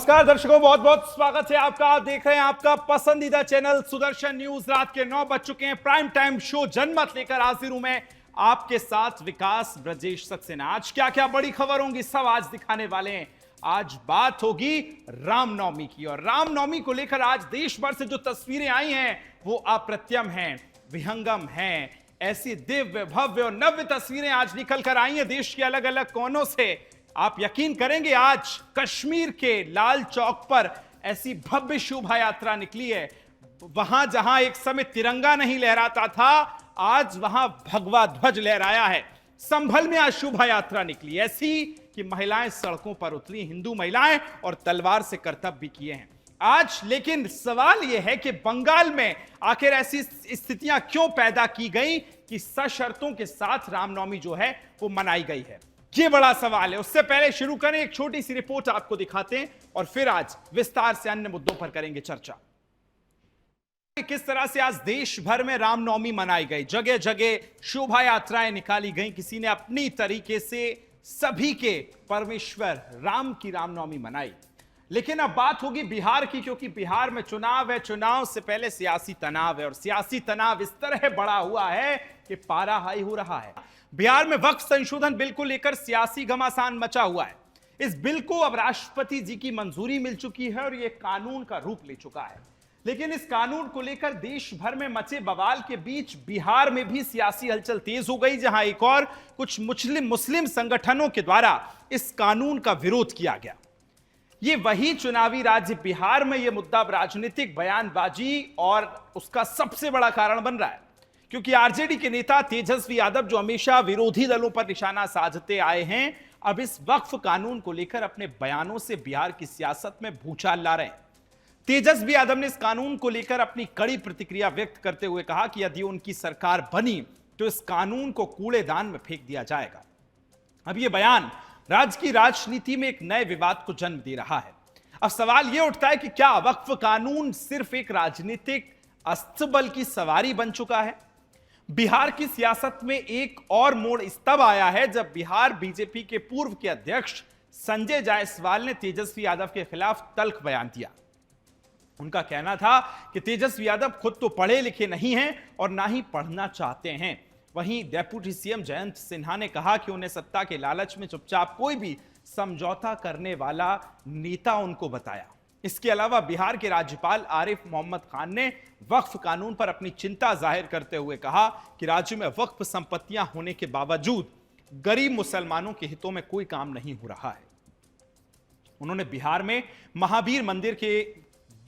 नमस्कार दर्शकों, बहुत बहुत स्वागत है आपका। आप देख रहे हैं आपका पसंदीदा चैनल सुदर्शन न्यूज। रात के 9 बज चुके हैं। प्राइम टाइम शो जनमत लेकर हाजिर हूं मैं आपके साथ विकास ब्रजेश सक्सेना। आज क्या क्या बड़ी खबर होंगी सब आज दिखाने वाले हैं। आज बात होगी रामनवमी की, और रामनवमी को लेकर आज देश भर से जो तस्वीरें आई हैं वो अप्रत्यम हैं, विहंगम हैं। ऐसी दिव्य भव्य और नव्य तस्वीरें आज निकल कर आई हैं देश के अलग अलग कोनों से। आप यकीन करेंगे, आज कश्मीर के लाल चौक पर ऐसी भव्य शोभा यात्रा निकली है। वहां जहां एक समय तिरंगा नहीं लहराता था, आज वहां भगवा ध्वज लहराया है। संभल में आज शोभा यात्रा निकली ऐसी कि महिलाएं सड़कों पर उतरी, हिंदू महिलाएं, और तलवार से करतब भी किए हैं आज। लेकिन सवाल यह है कि बंगाल में आखिर ऐसी स्थितियां क्यों पैदा की गई कि सशर्तों के साथ रामनवमी जो है वो मनाई गई है, ये बड़ा सवाल है। उससे पहले शुरू करें, एक छोटी सी रिपोर्ट आपको दिखाते हैं और फिर आज विस्तार से अन्य मुद्दों पर करेंगे चर्चा। किस तरह से आज देश भर में रामनवमी मनाई गई, जगह जगह शोभा यात्राएं निकाली गई, किसी ने अपनी तरीके से सभी के परमेश्वर राम की रामनवमी मनाई। लेकिन अब बात होगी बिहार की, क्योंकि बिहार में चुनाव है। चुनाव से पहले सियासी तनाव है, और सियासी तनाव इस तरह बड़ा हुआ है कि पारा हाई हो रहा है। बिहार में वक्फ संशोधन बिल को लेकर सियासी घमासान मचा हुआ है। इस बिल को अब राष्ट्रपति जी की मंजूरी मिल चुकी है और यह कानून का रूप ले चुका है। लेकिन इस कानून को लेकर देश भर में मचे बवाल के बीच बिहार में भी सियासी हलचल तेज हो गई, जहां एक और कुछ मुस्लिम संगठनों के द्वारा इस कानून का विरोध किया गया। ये वही चुनावी राज्य बिहार में यह मुद्दा राजनीतिक बयानबाजी और उसका सबसे बड़ा कारण बन रहा है, क्योंकि आरजेडी के नेता तेजस्वी यादव, जो हमेशा विरोधी दलों पर निशाना साधते आए हैं, अब इस वक्फ कानून को लेकर अपने बयानों से बिहार की सियासत में भूचाल ला रहे हैं। तेजस्वी यादव ने इस कानून को लेकर अपनी कड़ी प्रतिक्रिया व्यक्त करते हुए कहा कि यदि उनकी सरकार बनी तो इस कानून को कूड़ेदान में फेंक दिया जाएगा। अब यह बयान राज्य की राजनीति में एक नए विवाद को जन्म दे रहा है। अब सवाल यह उठता है कि क्या वक्फ कानून सिर्फ एक राजनीतिक अस्तबल की सवारी बन चुका है? बिहार की सियासत में एक और मोड़ इस तब आया है जब बिहार बीजेपी के पूर्व के अध्यक्ष संजय जायसवाल ने तेजस्वी यादव के खिलाफ तल्ख बयान दिया। उनका कहना था कि तेजस्वी यादव खुद तो पढ़े लिखे नहीं हैं और ना ही पढ़ना चाहते हैं। वहीं डिप्टी सीएम जयंत सिन्हा ने कहा कि उन्हें सत्ता के लालच में चुपचाप कोई भी समझौता करने वाला नेता उनको बताया। इसके अलावा बिहार के राज्यपाल आरिफ मोहम्मद खान ने वक्फ कानून पर अपनी चिंता जाहिर करते हुए कहा कि राज्य में वक्फ संपत्तियां होने के बावजूद गरीब मुसलमानों के हितों में कोई काम नहीं हो रहा है। उन्होंने बिहार में महावीर मंदिर के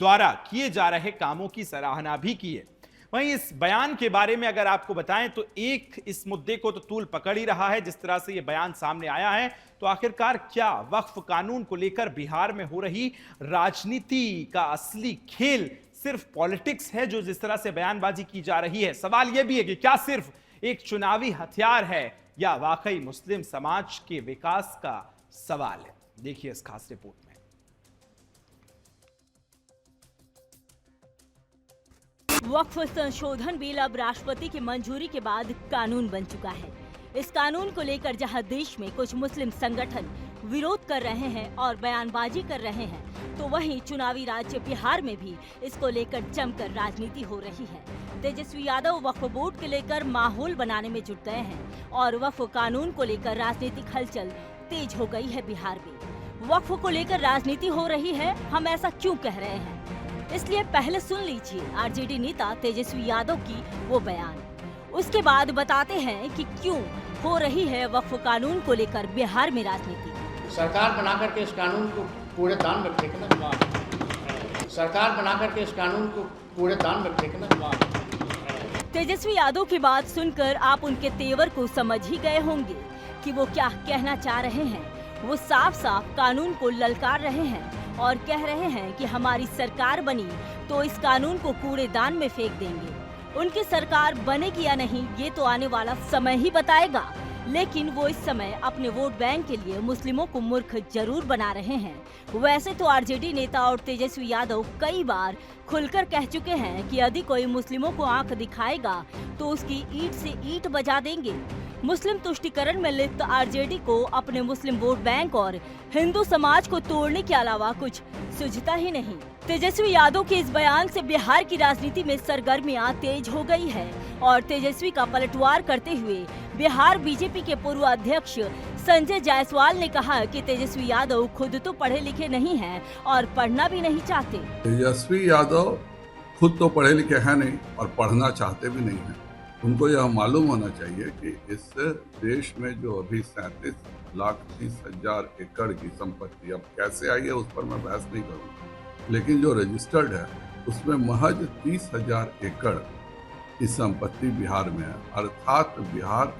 द्वारा किए जा रहे कामों की सराहना भी की है। वहीं इस बयान के बारे में अगर आपको बताएं तो एक इस मुद्दे को तो तूल पकड़ ही रहा है। जिस तरह से यह बयान सामने आया है, तो आखिरकार क्या वक्फ कानून को लेकर बिहार में हो रही राजनीति का असली खेल सिर्फ पॉलिटिक्स है, जो जिस तरह से बयानबाजी की जा रही है? सवाल यह भी है कि क्या सिर्फ एक चुनावी हथियार है या वाकई मुस्लिम समाज के विकास का सवाल है? देखिए इस खास रिपोर्ट में। वक्फ संशोधन बिल अब राष्ट्रपति की मंजूरी के बाद कानून बन चुका है। इस कानून को लेकर जहां देश में कुछ मुस्लिम संगठन विरोध कर रहे हैं और बयानबाजी कर रहे हैं, तो वहीं चुनावी राज्य बिहार में भी इसको लेकर जमकर राजनीति हो रही है। तेजस्वी यादव वक्फ बोर्ड के लेकर माहौल बनाने में जुट गए हैं और वक्फ कानून को लेकर राजनीतिक हलचल तेज हो गई है। बिहार में वक्फ को लेकर राजनीति हो रही है, हम ऐसा क्यों कह रहे हैं? इसलिए पहले सुन लीजिए आरजेडी नेता तेजस्वी यादव की वो बयान, उसके बाद बताते हैं कि क्यों हो रही है वक्फ कानून को लेकर बिहार में राजनीति। सरकार बना करके इस कानून को कूड़ेदान में फेंकना, सरकार बना करके इस कानून को कूड़ेदान में फेंकना। तेजस्वी यादव की बात सुनकर आप उनके तेवर को समझ ही गए होंगे कि वो क्या कहना चाह रहे हैं। वो साफ साफ कानून को ललकार रहे हैं और कह रहे हैं कि हमारी सरकार बनी तो इस कानून को कूड़ेदान में फेंक देंगे। उनकी सरकार बनेगी या नहीं ये तो आने वाला समय ही बताएगा, लेकिन वो इस समय अपने वोट बैंक के लिए मुस्लिमों को मूर्ख जरूर बना रहे हैं। वैसे तो आरजेडी नेता और तेजस्वी यादव कई बार खुलकर कह चुके हैं कि यदि कोई मुस्लिमों को आंख दिखाएगा तो उसकी ईंट से ईंट बजा देंगे। मुस्लिम तुष्टीकरण में लिप्त आरजेडी को अपने मुस्लिम वोट बैंक और हिंदू समाज को तोड़ने के अलावा कुछ सूझता ही नहीं। तेजस्वी यादव के इस बयान से बिहार की राजनीति में सरगर्मियां तेज हो गई है और तेजस्वी का पलटवार करते हुए बिहार बीजेपी के पूर्व अध्यक्ष संजय जायसवाल ने कहा कि तेजस्वी यादव खुद तो पढ़े लिखे नहीं हैं और पढ़ना भी नहीं चाहते। तेजस्वी यादव खुद तो पढ़े लिखे हैं नहीं और पढ़ना चाहते भी नहीं हैं। उनको यह मालूम होना चाहिए कि इस देश में जो अभी 37,30,000 एकड़ की संपत्ति अब कैसे आई है उस पर मैं बहस नहीं करूँगा, लेकिन जो रजिस्टर्ड है उसमें महज 30,000 एकड़ की संपत्ति बिहार में है। अर्थात बिहार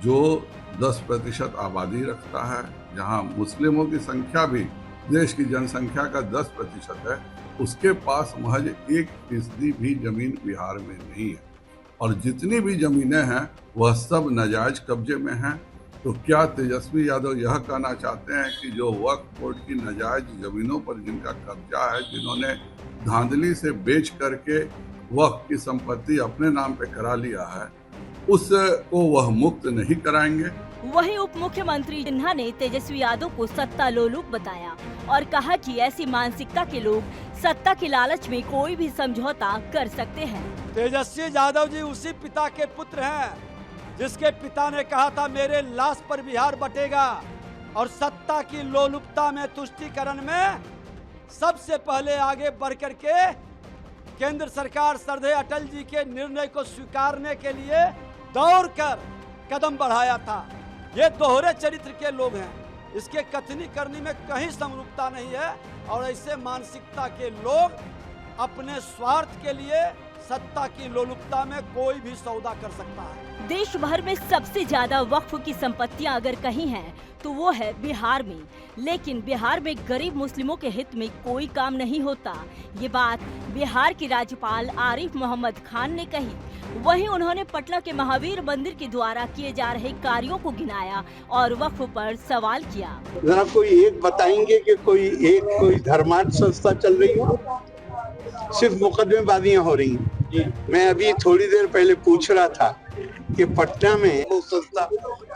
जो 10% आबादी रखता है, जहां मुस्लिमों की संख्या भी देश की जनसंख्या का 10% है, उसके पास महज 1% भी जमीन बिहार में नहीं है और जितनी भी जमीनें हैं वह सब नाजायज कब्जे में हैं। तो क्या तेजस्वी यादव यह कहना चाहते हैं कि जो वक्फ बोर्ड की नाजायज जमीनों पर जिनका कब्जा है, जिन्होंने धांधली से बेच करके वक्फ की संपत्ति अपने नाम पे करा लिया है, उसको वह मुक्त नहीं कराएंगे? वहीं उप मुख्यमंत्री सिन्हा ने तेजस्वी यादव को सत्ता लोलुप बताया और कहा कि ऐसी मानसिकता के लोग सत्ता के लालच में कोई भी समझौता कर सकते हैं। तेजस्वी यादव जी उसी पिता के पुत्र हैं जिसके पिता ने कहा था मेरे लाश पर बिहार बटेगा, और सत्ता की लोलुपता में, तुष्टीकरण में सबसे पहले आगे बढ़ करके केंद्र सरकार श्रद्धेय अटल जी के निर्णय को स्वीकारने के लिए दौड़कर कदम बढ़ाया था। ये दोहरे चरित्र के लोग हैं, इसके कथनी करनी में कहीं समरूपता नहीं है और ऐसे मानसिकता के लोग अपने स्वार्थ के लिए सत्ता की लोलुपता में कोई भी सौदा कर सकता है। देश भर में सबसे ज्यादा वक्फ की संपत्तियां अगर कहीं हैं तो वो है बिहार में, लेकिन बिहार में गरीब मुस्लिमों के हित में कोई काम नहीं होता। ये बात बिहार के राज्यपाल आरिफ मोहम्मद खान ने कही। वहीं उन्होंने पटना के महावीर मंदिर के द्वारा किए जा रहे कार्यों को गिनाया और वक्फ पर सवाल किया। जरा कोई एक बताएंगे कि कोई धर्मार्थ संस्था चल रही हो? सिर्फ मुकदमेबाजियां हो रही हैं। मैं अभी थोड़ी देर पहले पूछ रहा था कि पटना में वो संस्था,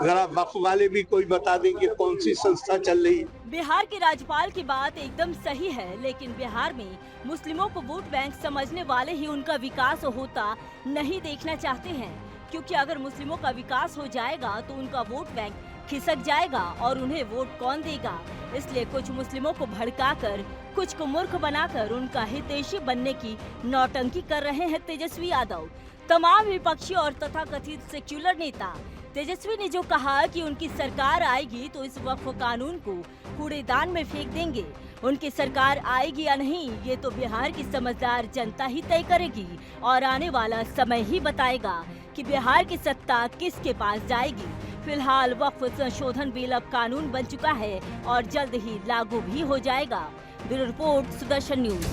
जरा वक्फ वाले भी कोई बता दें कि कौन सी संस्था चल रही है। बिहार के राज्यपाल की बात एकदम सही है, लेकिन बिहार में मुस्लिमों को वोट बैंक समझने वाले ही उनका विकास होता नहीं देखना चाहते हैं, क्योंकि अगर मुस्लिमों का विकास हो जाएगा तो उनका वोट बैंक खिसक जाएगा और उन्हें वोट कौन देगा। इसलिए कुछ मुस्लिमों को भड़काकर, कुछ को मूर्ख बनाकर उनका हितैषी बनने की नौटंकी कर रहे हैं तेजस्वी यादव। तमाम विपक्षी और तथाकथित सेक्युलर नेता तेजस्वी ने जो कहा कि उनकी सरकार आएगी तो इस वक्फ कानून को कूड़ेदान में फेंक देंगे। उनकी सरकार आएगी या नहीं, ये तो बिहार की समझदार जनता ही तय करेगी और आने वाला समय ही बताएगा कि बिहार की सत्ता किसके पास जाएगी। फिलहाल वक्फ संशोधन बिल अब कानून बन चुका है और जल्द ही लागू भी हो जाएगा। Bureau report, Sudarshan news.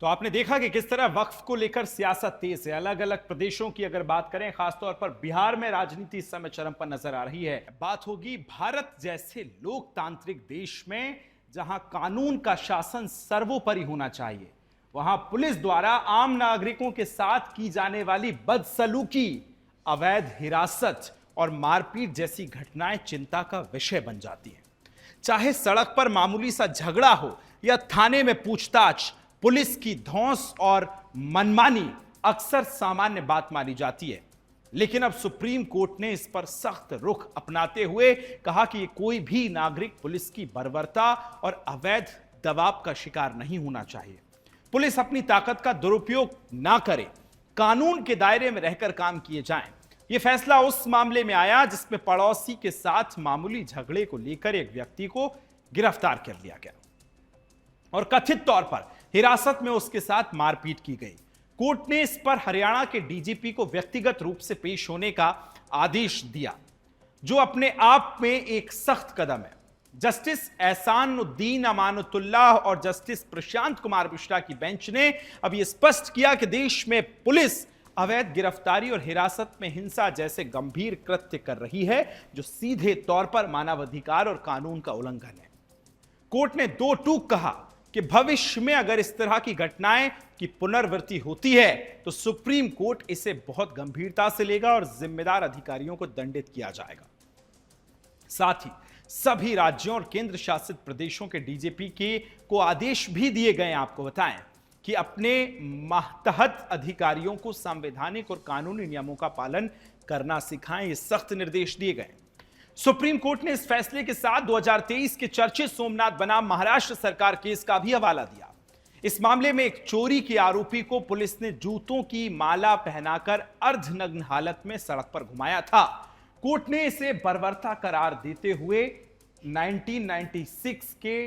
तो आपने देखा कि किस तरह वक्फ को लेकर सियासत तेज है। अलग अलग प्रदेशों की अगर बात करें, खासतौर पर बिहार में राजनीति इस समय चरम पर नजर आ रही है। बात होगी भारत जैसे लोकतांत्रिक देश में जहां कानून का शासन सर्वोपरि होना चाहिए, वहां पुलिस द्वारा आम नागरिकों के साथ की जाने वाली बदसलूकी, अवैध हिरासत और मारपीट जैसी घटनाएं चिंता का विषय बन जाती हैं। चाहे सड़क पर मामूली सा झगड़ा हो या थाने में पूछताछ, पुलिस की धौंस और मनमानी अक्सर सामान्य बात मानी जाती है। लेकिन अब सुप्रीम कोर्ट ने इस पर सख्त रुख अपनाते हुए कहा कि कोई भी नागरिक पुलिस की बर्बरता और अवैध दबाव का शिकार नहीं होना चाहिए। पुलिस अपनी ताकत का दुरुपयोग ना करे, कानून के दायरे में रहकर काम किए जाएं। यह फैसला उस मामले में आया जिसमें पड़ोसी के साथ मामूली झगड़े को लेकर एक व्यक्ति को गिरफ्तार कर लिया गया और कथित तौर पर हिरासत में उसके साथ मारपीट की गई। कोर्ट ने इस पर हरियाणा के डीजीपी को व्यक्तिगत रूप से पेश होने का आदेश दिया, जो अपने आप में एक सख्त कदम है। जस्टिस एहसानुद्दीन अमानतुल्लाह और जस्टिस प्रशांत कुमार मिश्रा की बेंच ने अब यह स्पष्ट किया कि देश में पुलिस अवैध गिरफ्तारी और हिरासत में हिंसा जैसे गंभीर कृत्य कर रही है, जो सीधे तौर पर मानवाधिकार और कानून का उल्लंघन है। कोर्ट ने दो टूक कहा कि भविष्य में अगर इस तरह की घटनाएं की पुनरावृत्ति होती है तो सुप्रीम कोर्ट इसे बहुत गंभीरता से लेगा और जिम्मेदार अधिकारियों को दंडित किया जाएगा। साथ ही सभी राज्यों और केंद्र शासित प्रदेशों के डीजीपी को आदेश भी दिए गए। आपको बताएं कि अपने मातहत अधिकारियों को संवैधानिक और कानूनी नियमों का पालन करना सिखाएं, ये सख्त निर्देश दिए गए। सुप्रीम कोर्ट ने इस फैसले के साथ 2023 के चर्चित सोमनाथ बनाम महाराष्ट्र सरकार केस का भी हवाला दिया। इस मामले में एक चोरी के आरोपी को पुलिस ने जूतों की माला पहनाकर अर्धनग्न हालत में सड़क पर घुमाया था। कोर्ट ने इसे बर्बरता करार देते हुए 1996 के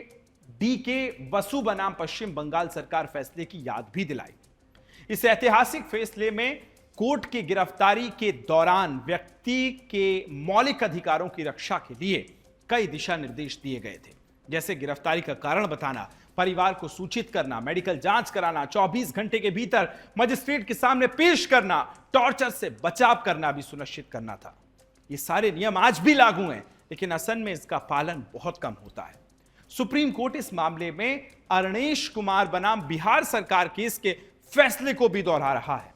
डीके वसु बनाम पश्चिम बंगाल सरकार फैसले की याद भी दिलाई। इस ऐतिहासिक फैसले में कोर्ट की गिरफ्तारी के दौरान व्यक्ति के मौलिक अधिकारों की रक्षा के लिए कई दिशा निर्देश दिए गए थे, जैसे गिरफ्तारी का कारण बताना, परिवार को सूचित करना, मेडिकल जांच कराना, 24 घंटे के भीतर मजिस्ट्रेट के सामने पेश करना, टॉर्चर से बचाव करना भी सुनिश्चित करना था। ये सारे नियम आज भी लागू हैं, लेकिन असल में इसका पालन बहुत कम होता है। सुप्रीम कोर्ट इस मामले में अरणेश कुमार बनाम बिहार सरकार केस के फैसले को भी दोहरा रहा है।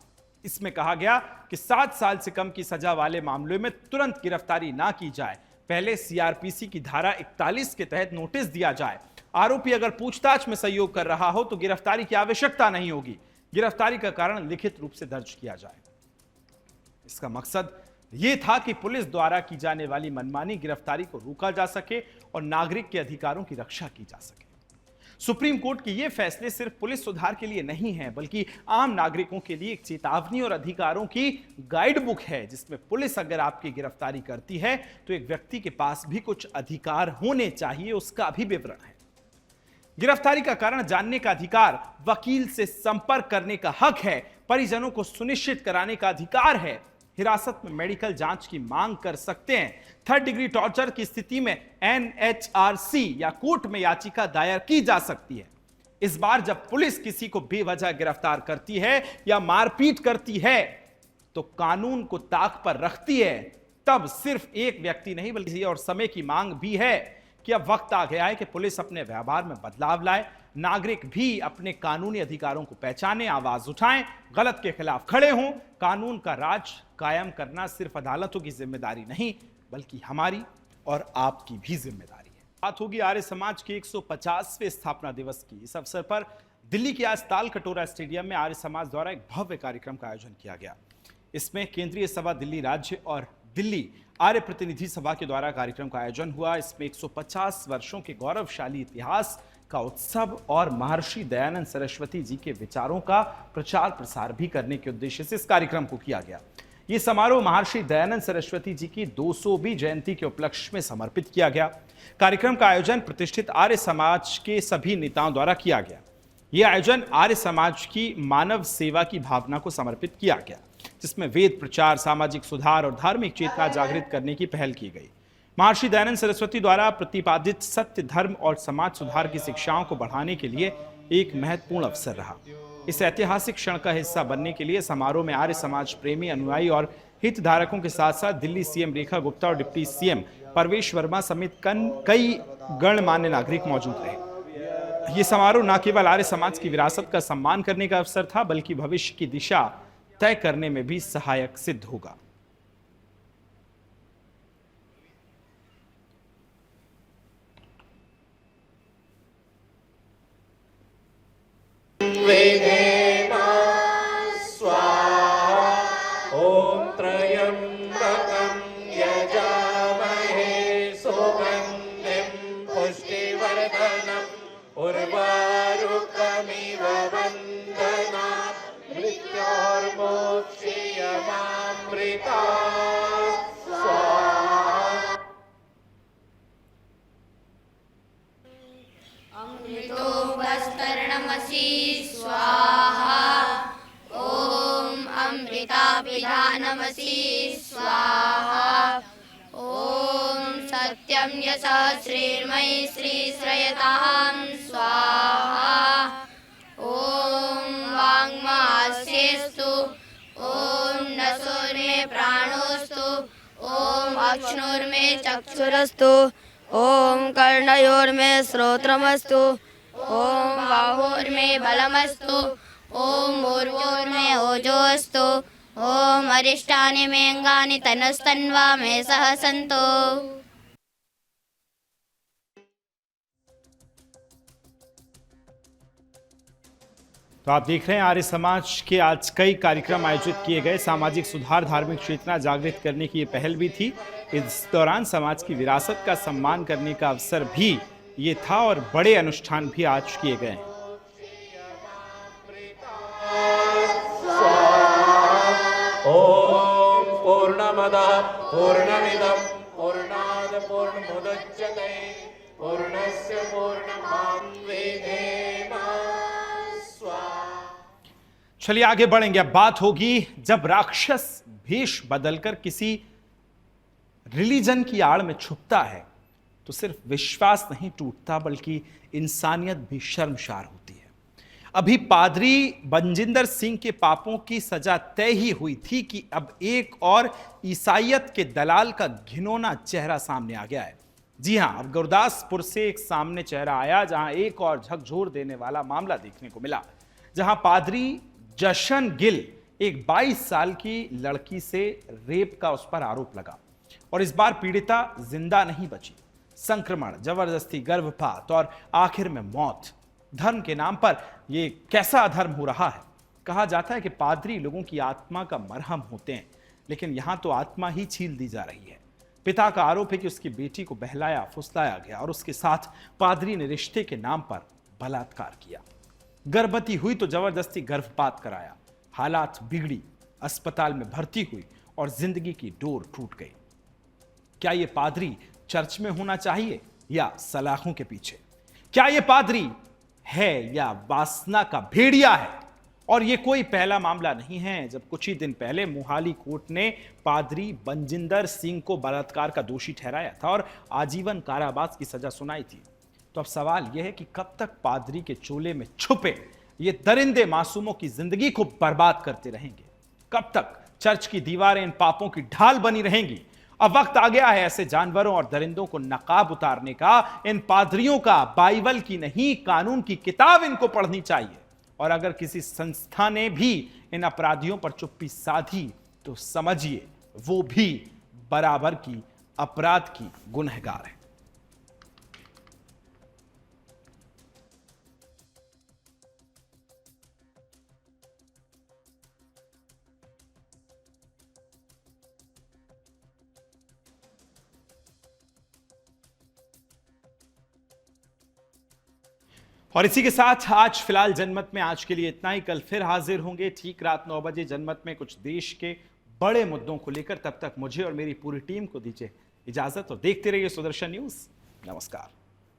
इसमें कहा गया कि 7 साल से कम की सजा वाले मामलों में तुरंत गिरफ्तारी ना की जाए, पहले सीआरपीसी की धारा 41 के तहत नोटिस दिया जाए। आरोपी अगर पूछताछ में सहयोग कर रहा हो तो गिरफ्तारी की आवश्यकता नहीं होगी, गिरफ्तारी का कारण लिखित रूप से दर्ज किया जाए। इसका मकसद यह था कि पुलिस द्वारा की जाने वाली मनमानी गिरफ्तारी को रोका जा सके और नागरिक के अधिकारों की रक्षा की जा सके। सुप्रीम कोर्ट के ये फैसले सिर्फ पुलिस सुधार के लिए नहीं है, बल्कि आम नागरिकों के लिए एक चेतावनी और अधिकारों की गाइड बुक है, जिसमें पुलिस अगर आपकी गिरफ्तारी करती है तो एक व्यक्ति के पास भी कुछ अधिकार होने चाहिए, उसका भी विवरण है। गिरफ्तारी का कारण जानने का अधिकार, वकील से संपर्क करने का हक है, परिजनों को सुनिश्चित कराने का अधिकार है, हिरासत में मेडिकल जांच की मांग कर सकते हैं। 3rd डिग्री टॉर्चर की स्थिति में NHRC या कोर्ट में याचिका दायर की जा सकती है। इस बार जब पुलिस किसी को बेवजह गिरफ्तार करती है या मारपीट करती है तो कानून को ताक पर रखती है, तब सिर्फ एक व्यक्ति नहीं बल्कि और समय की मांग भी है कि अब वक्त आ गया है कि पुलिस अपने व्यवहार में बदलाव लाए, नागरिक भी अपने कानूनी अधिकारों को पहचाने, आवाज उठाएं, गलत के खिलाफ खड़े हों। कानून का राज कायम करना सिर्फ अदालतों की जिम्मेदारी नहीं, बल्कि हमारी और आपकी भी जिम्मेदारी है। बात होगी आर्य समाज के 150वें स्थापना दिवस की। इस अवसर पर दिल्ली के आज ताल कटोरा स्टेडियम में आर्य समाज द्वारा एक भव्य कार्यक्रम का आयोजन किया गया। इसमें केंद्रीय सभा दिल्ली राज्य और दिल्ली आर्य प्रतिनिधि सभा के द्वारा कार्यक्रम का आयोजन हुआ। इसमें 150 वर्षों के गौरवशाली इतिहास का उत्सव और महर्षि दयानंद सरस्वती जी के विचारों का प्रचार प्रसार भी करने के उद्देश्य से इस कार्यक्रम को किया गया। ये समारोह महर्षि दयानंद सरस्वती जी की 200वीं जयंती के उपलक्ष्य में समर्पित किया गया। कार्यक्रम का आयोजन प्रतिष्ठित आर्य समाज के सभी नेताओं द्वारा किया गया। यह आयोजन आर्य समाज की मानव सेवा की भावना को समर्पित किया गया, जिसमें वेद प्रचार, सामाजिक सुधार और धार्मिक चेतना जागृत करने की पहल की गई। महर्षि दयानंद सरस्वती द्वारा प्रतिपादित सत्य, धर्म और समाज सुधार की शिक्षाओं को बढ़ाने के लिए एक महत्वपूर्ण अवसर रहा। इस ऐतिहासिक क्षण का हिस्सा बनने के लिए समारोह में आर्य समाज प्रेमी, अनुयायी और हितधारकों के साथ साथ दिल्ली सीएम रेखा गुप्ता और डिप्टी सीएम परवेश वर्मा समेत कई गणमान्य नागरिक मौजूद रहे। ये समारोह न केवल आर्य समाज की विरासत का सम्मान करने का अवसर था, बल्कि भविष्य की दिशा तय करने में भी सहायक सिद्ध होगा। अमृताभिधानमसि स्वाहा। ओम सत्यं यशः श्रीर्मयि श्रीश्रयतां स्वाहा। ओम वाङ्मास्येस्तु, ओम नसोर्मे प्राणोस्तु, ओम अक्ष्णोर्मे चक्षुरस्तु, ओम कर्णयोर्मे श्रोत्रमस्तु, ॐ बाहुर्मे बलमस्तु ॐ भूर्भुवस्सुः ओजोऽस्तु ॐ अरिष्टानि मे अङ्गानि तनुस्तन्वा मे सह सन्तु। तो आप देख रहे हैं आर्य समाज के आज कई कार्यक्रम आयोजित किए गए। सामाजिक सुधार, धार्मिक चेतना जागृत करने की ये पहल भी थी। इस दौरान समाज की विरासत का सम्मान करने का अवसर भी ये था और बड़े अनुष्ठान भी आज किए गए हैं। ओम पूर्णमदः पूर्णमिदं पूर्णात् पूर्णमुदच्यते पूर्णस्य पूर्णमादाय। चलिए आगे बढ़ेंगे। अब बात होगी जब राक्षस भेष बदलकर किसी रिलीजन की आड़ में छुपता है तो सिर्फ विश्वास नहीं टूटता बल्कि इंसानियत भी शर्मसार होती है। अभी पादरी बनजिंदर सिंह के पापों की सजा तय ही हुई थी कि अब एक और ईसाइयत के दलाल का घिनौना चेहरा सामने आ गया है। जी हां, अब गुरदासपुर से एक सामने चेहरा आया जहां एक और झकझोर देने वाला मामला देखने को मिला, जहां पादरी जशन गिल एक 22 साल की लड़की से रेप का उस पर आरोप लगा और इस बार पीड़िता जिंदा नहीं बची। संक्रमण, जबरदस्ती गर्भपात और आखिर में मौत। धर्म के नाम पर यह कैसा अधर्म हो रहा है? कहा जाता है कि पादरी लोगों की आत्मा का मरहम होते हैं, लेकिन यहां तो आत्मा ही छील दी जा रही है। पिता का आरोप है कि उसकी बेटी को बहलाया फुसलाया गया और उसके साथ पादरी ने रिश्ते के नाम पर बलात्कार किया। गर्भवती हुई तो जबरदस्ती गर्भपात कराया, हालात बिगड़ी, अस्पताल में भर्ती हुई और जिंदगी की डोर टूट गई। क्या यह पादरी चर्च में होना चाहिए या सलाखों के पीछे? क्या यह पादरी है या वासना का भेड़िया है? और यह कोई पहला मामला नहीं है। जब कुछ ही दिन पहले मोहाली कोर्ट ने पादरी बनजिंदर सिंह को बलात्कार का दोषी ठहराया था और आजीवन कारावास की सजा सुनाई थी, तो अब सवाल यह है कि कब तक पादरी के चोले में छुपे ये दरिंदे मासूमों की जिंदगी को बर्बाद करते रहेंगे? कब तक चर्च की दीवारें इन पापों की ढाल बनी रहेंगी? अब वक्त आ गया है ऐसे जानवरों और दरिंदों को नकाब उतारने का। इन पादरियों का बाइबल की नहीं, कानून की किताब इनको पढ़नी चाहिए। और अगर किसी संस्था ने भी इन अपराधियों पर चुप्पी साधी तो समझिए वो भी बराबर की अपराध की गुनहगार है। और इसी के साथ आज फिलहाल जनमत में आज के लिए इतना ही। कल फिर हाजिर होंगे ठीक रात 9 बजे जनमत में कुछ देश के बड़े मुद्दों को लेकर। तब तक मुझे और मेरी पूरी टीम को दीजिए इजाजत और देखते रहिए सुदर्शन न्यूज। नमस्कार।